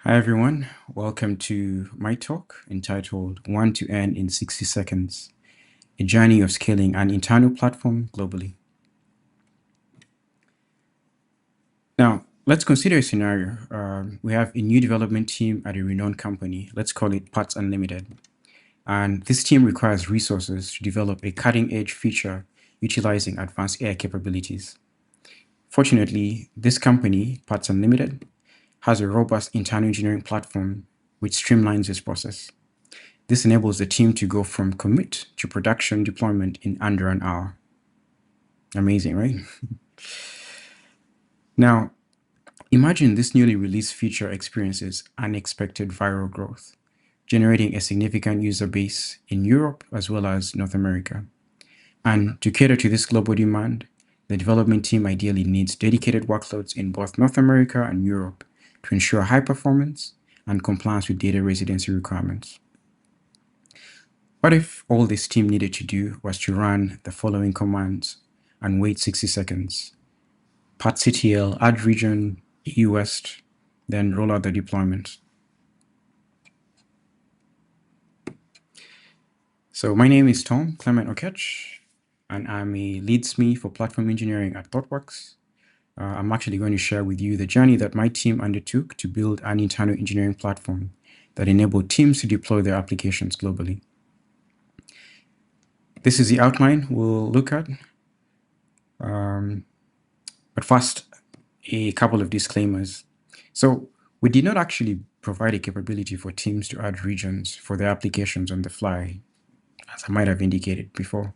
Hi everyone, welcome to my talk entitled "Want to Earn in 60 Seconds, a Journey of Scaling an Internal Platform Globally." Now, let's consider a scenario. We have a new development team at a renowned company. Let's call it Parts Unlimited. And this team requires resources to develop a cutting-edge feature utilizing advanced AI capabilities. Fortunately, this company, Parts Unlimited, has a robust internal engineering platform which streamlines this process. This enables the team to go from commit to production deployment in under an hour. Amazing, right? Now, imagine this newly released feature experiences unexpected viral growth, generating a significant user base in Europe as well as North America. And to cater to this global demand, the development team ideally needs dedicated workloads in both North America and Europe to ensure high performance and compliance with data residency requirements. What if all this team needed to do was to run the following commands and wait 60 seconds? Patctl add region EU West, then roll out the deployment. So my name is Tom Clement Oketch, and I'm a lead SME for platform engineering at Thoughtworks. I'm actually going to share with you the journey that my team undertook to build an internal engineering platform that enabled teams to deploy their applications globally. This is the outline we'll look at. But first, a couple of disclaimers. So we did not actually provide a capability for teams to add regions for their applications on the fly, as I might have indicated before.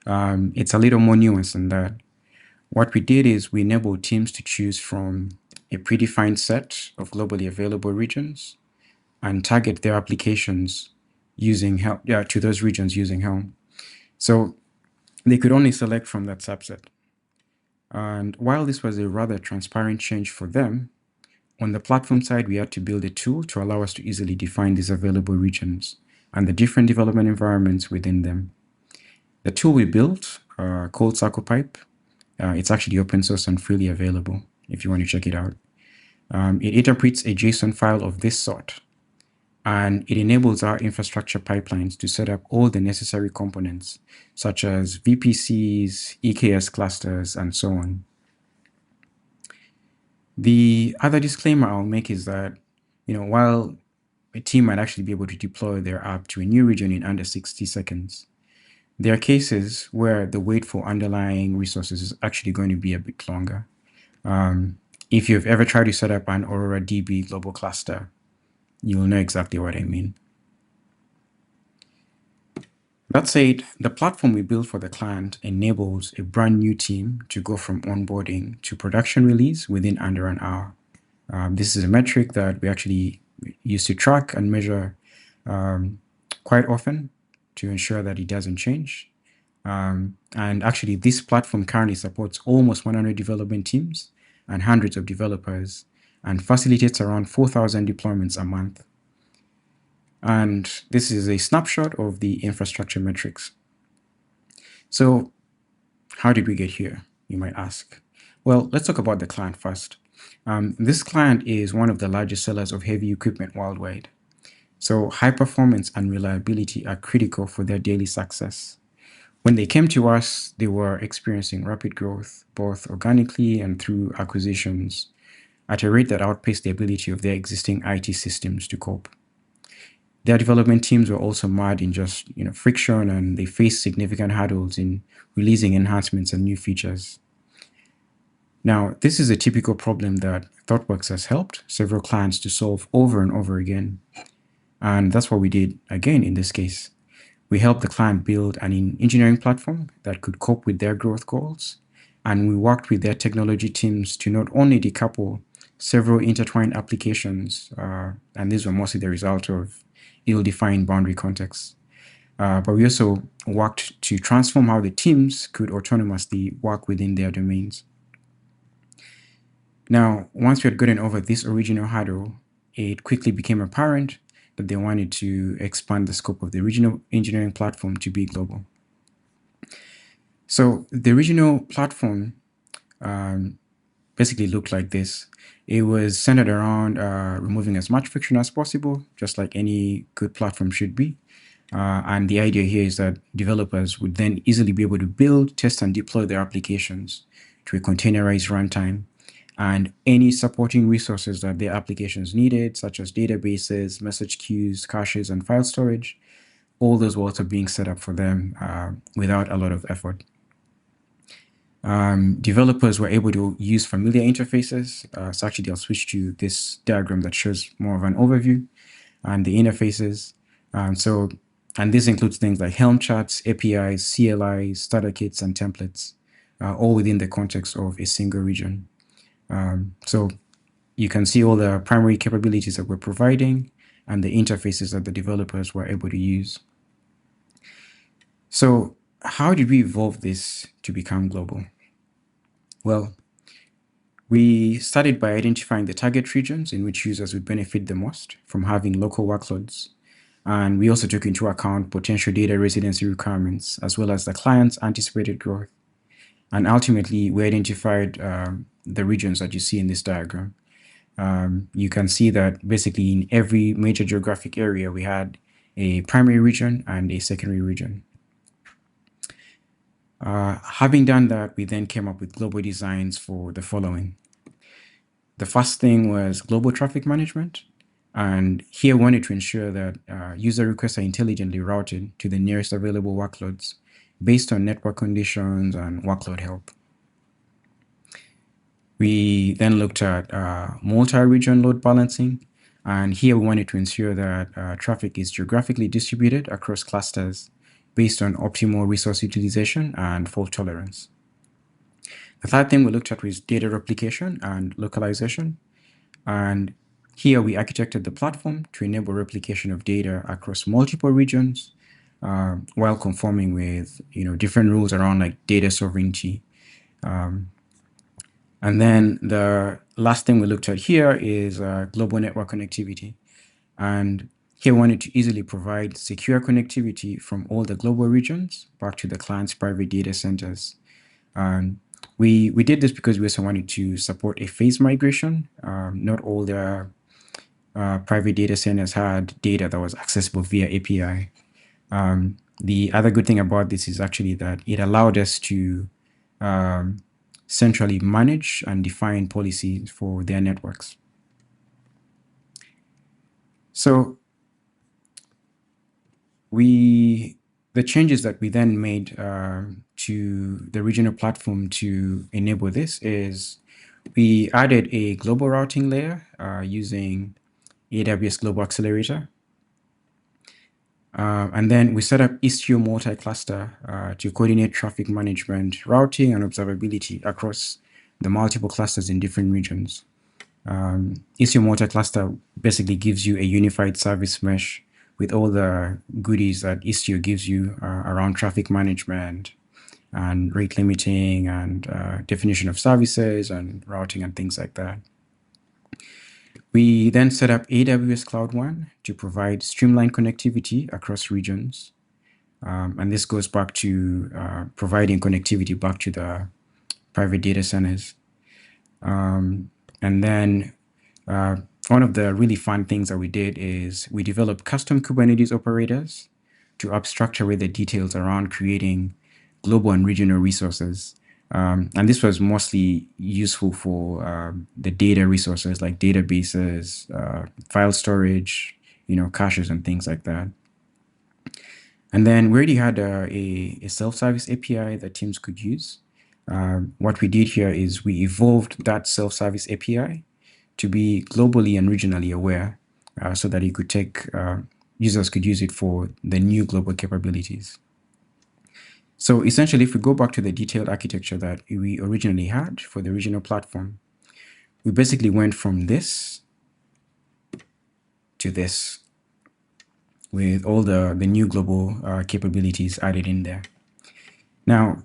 It's a little more nuanced than that. What we did is we enabled teams to choose from a predefined set of globally available regions and target their applications using Helm, to those regions using Helm. So they could only select from that subset. And while this was a rather transparent change for them, on the platform side, we had to build a tool to allow us to easily define these available regions and the different development environments within them. The tool we built, called CirclePipe, it's actually open source and freely available if you want to check it out. It interprets a JSON file of this sort, and it enables our infrastructure pipelines to set up all the necessary components, such as VPCs, EKS clusters, and so on. The other disclaimer I'll make is that, while a team might actually be able to deploy their app to a new region in under 60 seconds, there are cases where the wait for underlying resources is actually going to be a bit longer. If you've ever tried to set up an Aurora DB global cluster, you'll know exactly what I mean. That said, the platform we built for the client enables a brand new team to go from onboarding to production release within under an hour. This is a metric that we actually use to track and measure quite often to ensure that it doesn't change. And actually, this platform currently supports almost 100 development teams and hundreds of developers and facilitates around 4,000 deployments a month. And this is a snapshot of the infrastructure metrics. So how did we get here, you might ask? Well, let's talk about the client first. This client is one of the largest sellers of heavy equipment worldwide. So high performance and reliability are critical for their daily success. When they came to us, they were experiencing rapid growth, both organically and through acquisitions, at a rate that outpaced the ability of their existing IT systems to cope. Their development teams were also mired in just friction, and they faced significant hurdles in releasing enhancements and new features. Now, this is a typical problem that Thoughtworks has helped several clients to solve over and over again. And that's what we did again in this case. We helped the client build an engineering platform that could cope with their growth goals. And we worked with their technology teams to not only decouple several intertwined applications, and these were mostly the result of ill-defined boundary contexts, but we also worked to transform how the teams could autonomously work within their domains. Now, once we had gotten over this original hurdle, it quickly became apparent that they wanted to expand the scope of the original engineering platform to be global. So the original platform basically looked like this. It was centered around removing as much friction as possible, just like any good platform should be. And the idea here is that developers would then easily be able to build, test, and deploy their applications to a containerized runtime. And any supporting resources that their applications needed, such as databases, message queues, caches, and file storage, all those were also being set up for them without a lot of effort. Developers were able to use familiar interfaces. So actually, I'll switch to this diagram that shows more of an overview and the interfaces. And this includes things like Helm charts, APIs, CLIs, starter kits, and templates, all within the context of a single region. So you can see all the primary capabilities that we're providing and the interfaces that the developers were able to use. So how did we evolve this to become global? Well, we started by identifying the target regions in which users would benefit the most from having local workloads. And we also took into account potential data residency requirements, as well as the client's anticipated growth. And ultimately, we identified the regions that you see in this diagram. You can see that basically in every major geographic area, we had a primary region and a secondary region. Having done that, we then came up with global designs for the following. The first thing was global traffic management. And here we wanted to ensure that user requests are intelligently routed to the nearest available workloads based on network conditions and workload health. We then looked at multi-region load balancing. And here we wanted to ensure that traffic is geographically distributed across clusters based on optimal resource utilization and fault tolerance. The third thing we looked at was data replication and localization. And here we architected the platform to enable replication of data across multiple regions while conforming with different rules around like data sovereignty. And then the last thing we looked at here is global network connectivity. And here we wanted to easily provide secure connectivity from all the global regions back to the client's private data centers. We did this because we also wanted to support a phased migration. Not all the private data centers had data that was accessible via API. The other good thing about this is actually that it allowed us to centrally manage and define policies for their networks. So the changes that we then made to the regional platform to enable this is we added a global routing layer using AWS Global Accelerator. And then we set up Istio multi-cluster to coordinate traffic management, routing, and observability across the multiple clusters in different regions. Istio multi-cluster basically gives you a unified service mesh with all the goodies that Istio gives you around traffic management and rate limiting and definition of services and routing and things like that. We then set up AWS Cloud One to provide streamlined connectivity across regions. And this goes back to providing connectivity back to the private data centers. And then one of the really fun things that we did is we developed custom Kubernetes operators to abstract away the details around creating global and regional resources. And this was mostly useful for the data resources like databases, file storage, caches and things like that. And then we already had a self-service API that teams could use. What we did here is we evolved that self-service API to be globally and regionally aware so that it could take users could use it for the new global capabilities. So essentially, if we go back to the detailed architecture that we originally had for the regional platform, we basically went from this to this with all the new global capabilities added in there. Now,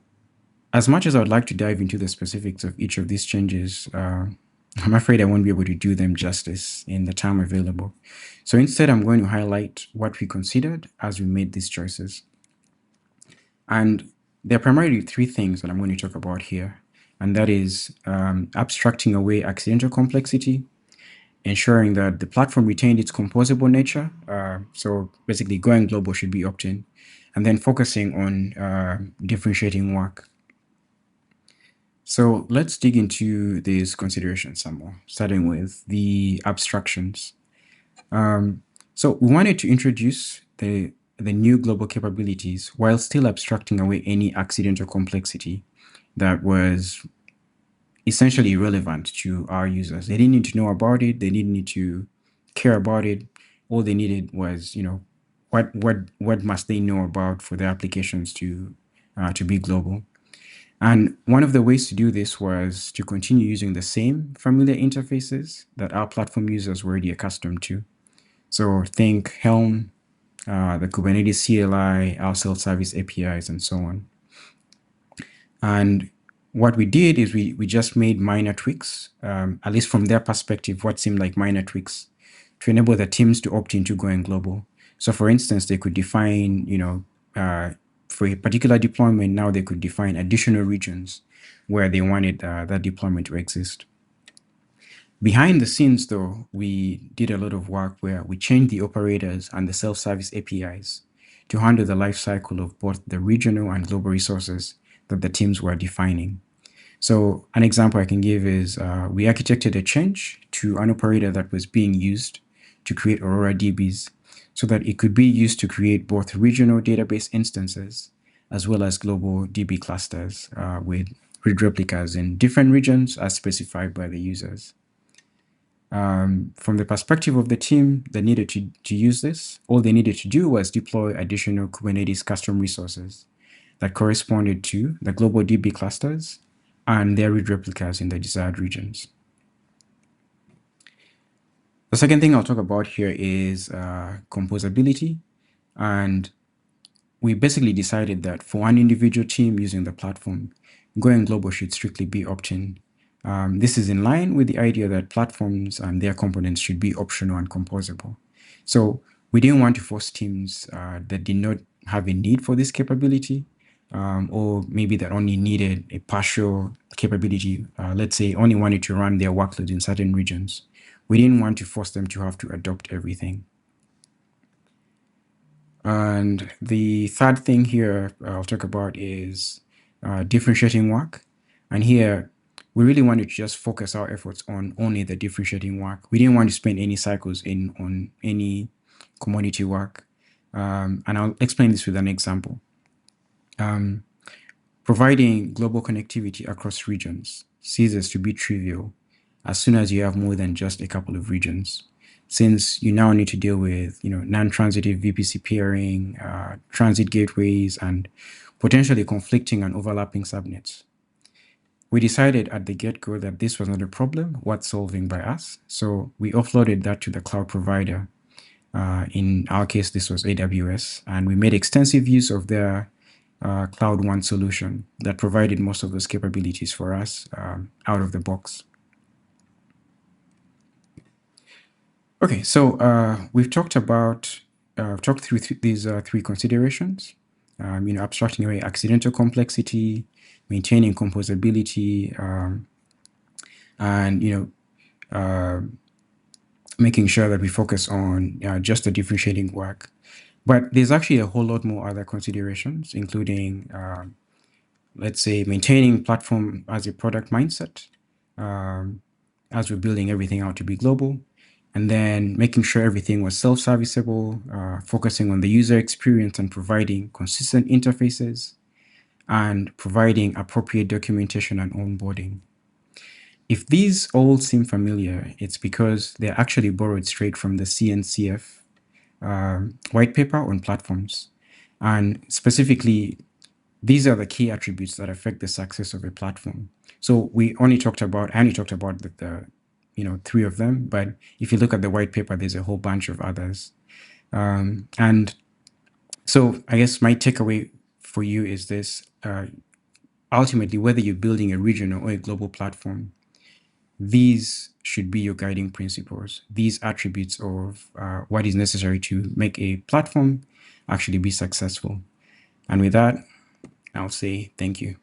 as much as I would like to dive into the specifics of each of these changes, I'm afraid I won't be able to do them justice in the time available. So instead, I'm going to highlight what we considered as we made these choices. And there are primarily three things that I'm going to talk about here. and that is abstracting away accidental complexity, ensuring that the platform retained its composable nature. So basically, going global should be opt-in, and then focusing on differentiating work. So let's dig into these considerations some more, starting with the abstractions. So we wanted to introduce the new global capabilities while still abstracting away any accidental complexity that was essentially irrelevant to our users. They didn't need to know about it. They didn't need to care about it. All they needed was, what must they know about for their applications to be global. And one of the ways to do this was to continue using the same familiar interfaces that our platform users were already accustomed to. So think Helm, the Kubernetes CLI, our self-service APIs, and so on. And what we did is we just made minor tweaks, at least from their perspective, what seemed like minor tweaks to enable the teams to opt into going global. So for instance, they could define, for a particular deployment, now they could define additional regions where they wanted that deployment to exist. Behind the scenes, though, we did a lot of work where we changed the operators and the self-service APIs to handle the lifecycle of both the regional and global resources that the teams were defining. So an example I can give is we architected a change to an operator that was being used to create Aurora DBs so that it could be used to create both regional database instances as well as global DB clusters with replicas in different regions as specified by the users. From the perspective of the team that needed to use this, all they needed to do was deploy additional Kubernetes custom resources that corresponded to the global DB clusters and their read replicas in the desired regions. The second thing I'll talk about here is composability. And we basically decided that for one individual team using the platform, going global should strictly be opt-in. This is in line with the idea that platforms and their components should be optional and composable. So we didn't want to force teams that did not have a need for this capability, or maybe that only needed a partial capability, let's say only wanted to run their workload in certain regions. We didn't want to force them to have to adopt everything. And the third thing here I'll talk about is differentiating work. And here, we really wanted to just focus our efforts on only the differentiating work. We didn't want to spend any cycles on any commodity work. And I'll explain this with an example. Providing global connectivity across regions ceases to be trivial as soon as you have more than just a couple of regions, since you now need to deal with non-transitive VPC peering, transit gateways, and potentially conflicting and overlapping subnets. We decided at the get-go that this was not a problem worth solving by us, so we offloaded that to the cloud provider. In our case, this was AWS, and we made extensive use of their Cloud One solution that provided most of those capabilities for us out of the box. Okay, so we've talked through these three considerations. Abstracting away accidental complexity, maintaining composability, and making sure that we focus on just the differentiating work. But there's actually a whole lot more other considerations, including, let's say, maintaining platform as a product mindset as we're building everything out to be global, and then making sure everything was self-serviceable, focusing on the user experience and providing consistent interfaces, and providing appropriate documentation and onboarding. If these all seem familiar, it's because they're actually borrowed straight from the CNCF white paper on platforms. And specifically, these are the key attributes that affect the success of a platform. So I only talked about the three of them, but if you look at the white paper, there's a whole bunch of others. And so I guess my takeaway for you is this: ultimately, whether you're building a regional or a global platform, these should be your guiding principles, these attributes of what is necessary to make a platform actually be successful. And with that, I'll say thank you.